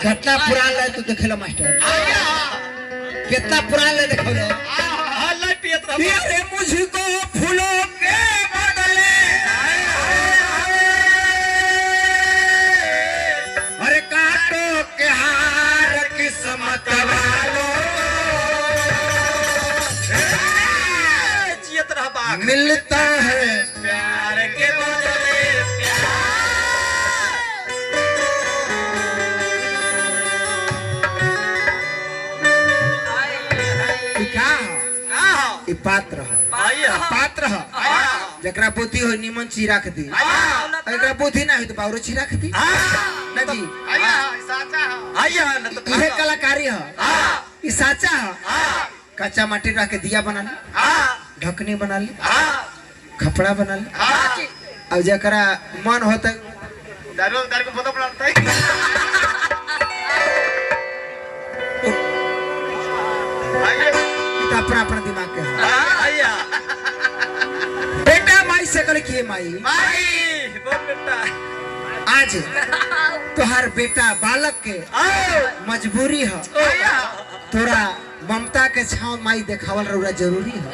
कितना पुरान लाए तू देखेला मास्टर कितना पुरान लाए देखो अरे मुझको फूलों के बदले अरे कांटों के हार किस्मत वालों मिलता है प्यार के बदले पात्र पात्र जकरा पोथी हो निमन ची रख दी अगर पोथी ना हो तो पावरो ची रख दी ना जी यह कलाकारी है ये साचा है कच्चा माटी रख के दिया बना ली ढकनी बना ली खपड़ा बना ली अब जकरा मन होता दारू दारू को फोटो बनाता है अपना अपना दिमाग के बेटा माई से कल किए माई बोल बेटा आज तोहार बेटा बालक के मजबूरी है तोरा ममता के छाव माई देखावल रउरा जरूरी है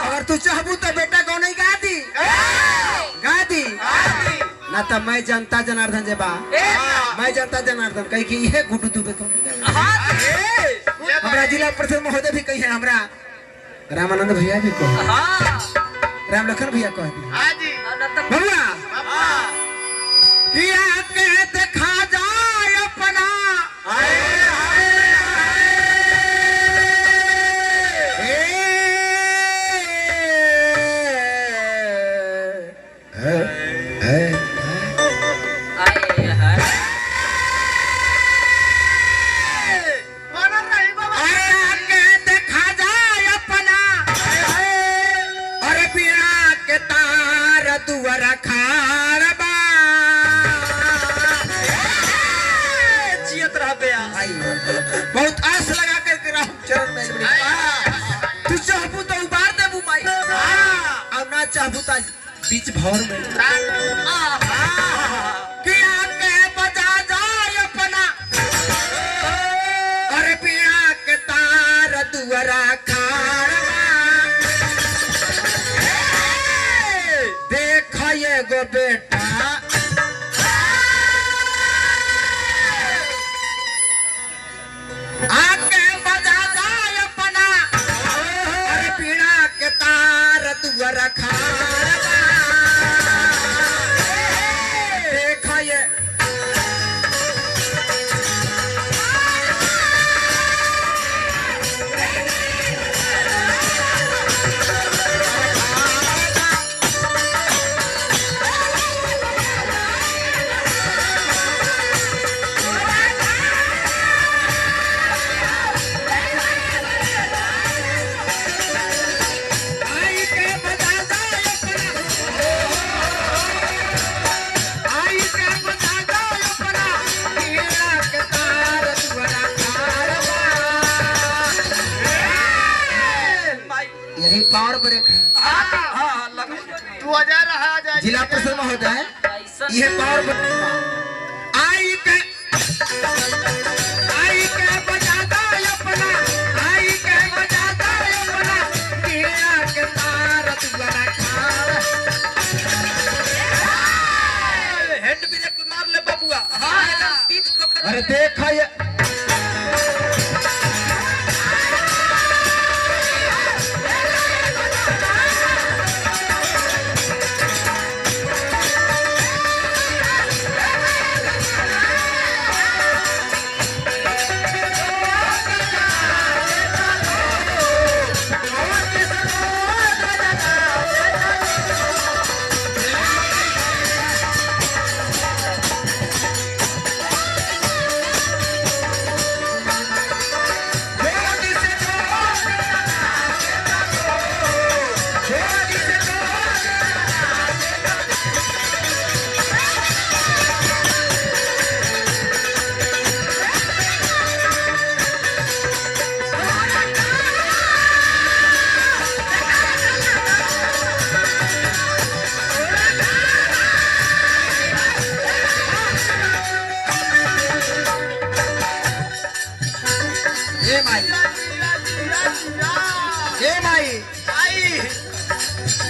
अगर तू चाहबू तो बेटा को नहीं गा दी ना तो मैं जनता जनार्दन जेबा मैं जनता जनार्दन कही कि यह गुड्डू दुबे को हमारा जिला परिषद महोदय भी कही है हमरा रामानंद भैया भी कह राम लखन भैया कह दी बबुआ किया के देखा जाए अपना बहुत आस लगा करके चरण में तू चाहबू तो उबार देबू माई और ना चाहबू तो बीच भौर में किया के बजा जाए अपना अरे पिया के तार दुआरा खारवा देख ये गो बेटा आके बजा जाए अपना अरे पीड़ा के तार दुआरा खारवा देखा ये यही पावर ब्रेक है तू आ जा जिला परिषद महोदय यह पावर ब्रेक आई के बजा दो अपना आई के बजा दो अपना पीड़ा के तार दुआरा खार हेड ब्रेक मार ले बबुआ अरे देखा ये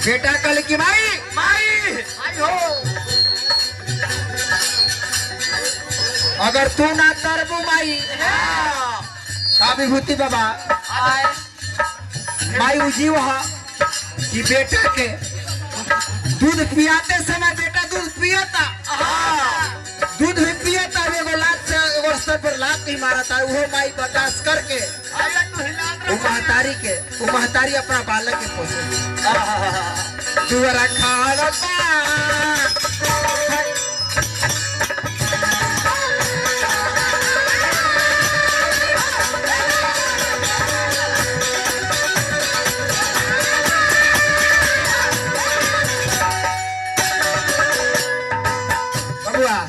बेटा कल की माई माई हो अगर तू ना तरबू माई का विभूति बाबा माई उजीव है कि बेटा के दूध पियाते समय बेटा दूध पियता दूध भी पियता एगो लात से एगो स्तर पर लात ही मारता है वो माई बर्दाश्त करके वो महतारी अपना बालक के पोसे तुअरा खाड़ता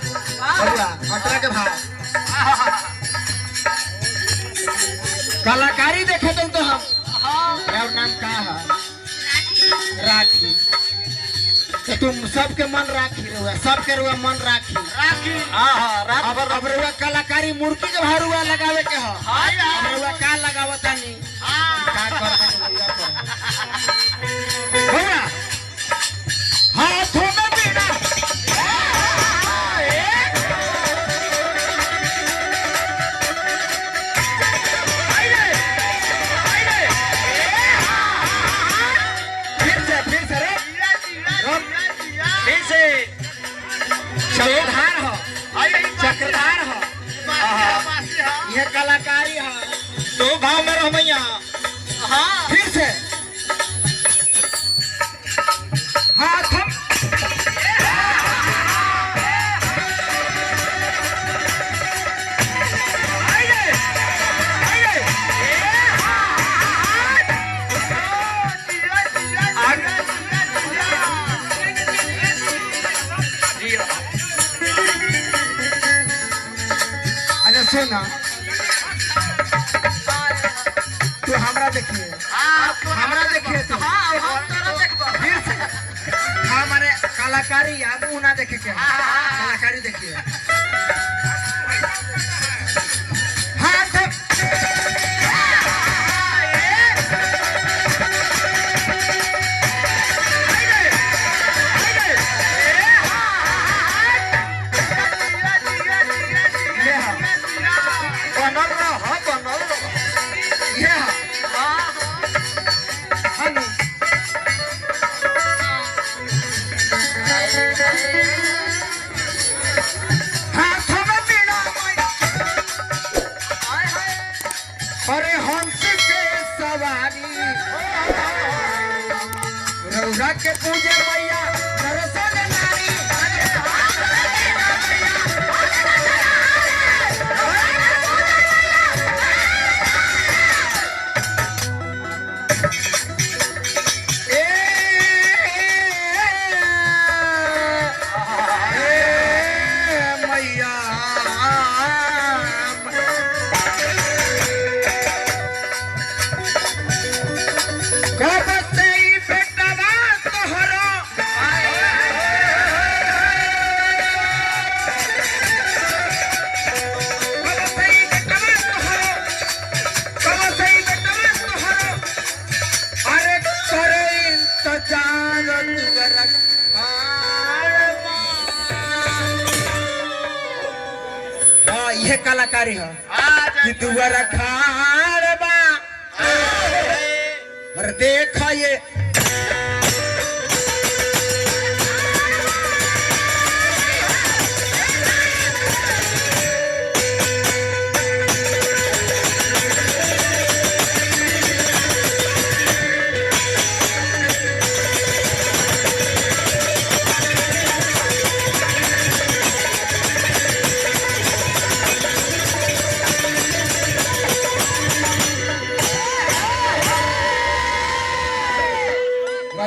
खतरा के भाव कलाकारी देखे तो हम और नाम का है राखी तो तुम सबके मन राखी रुआ सबके रुआ मन राखी राखी अब रुआ कलाकारी मूर्ति के भाव रुआ लगावे के हो अब रुआ का लगावता नहीं का करता हाथों में बीड़ा चक्रधार हो चक्रधार हो यह कलाकारी हो दो भाव में रहो भैया हाँ फिर से हाथ सुना तू हमरा देखिए तो हमारे कलाकारी याद ना देखे क्या कलाकारी देखिए हाथ अरे हंस के सवारी रौरा के पूजे भैया दरअसल नारी यह कलाकारी है कि दुआरा खाड़ बा और देखा ये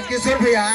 किशोर भैया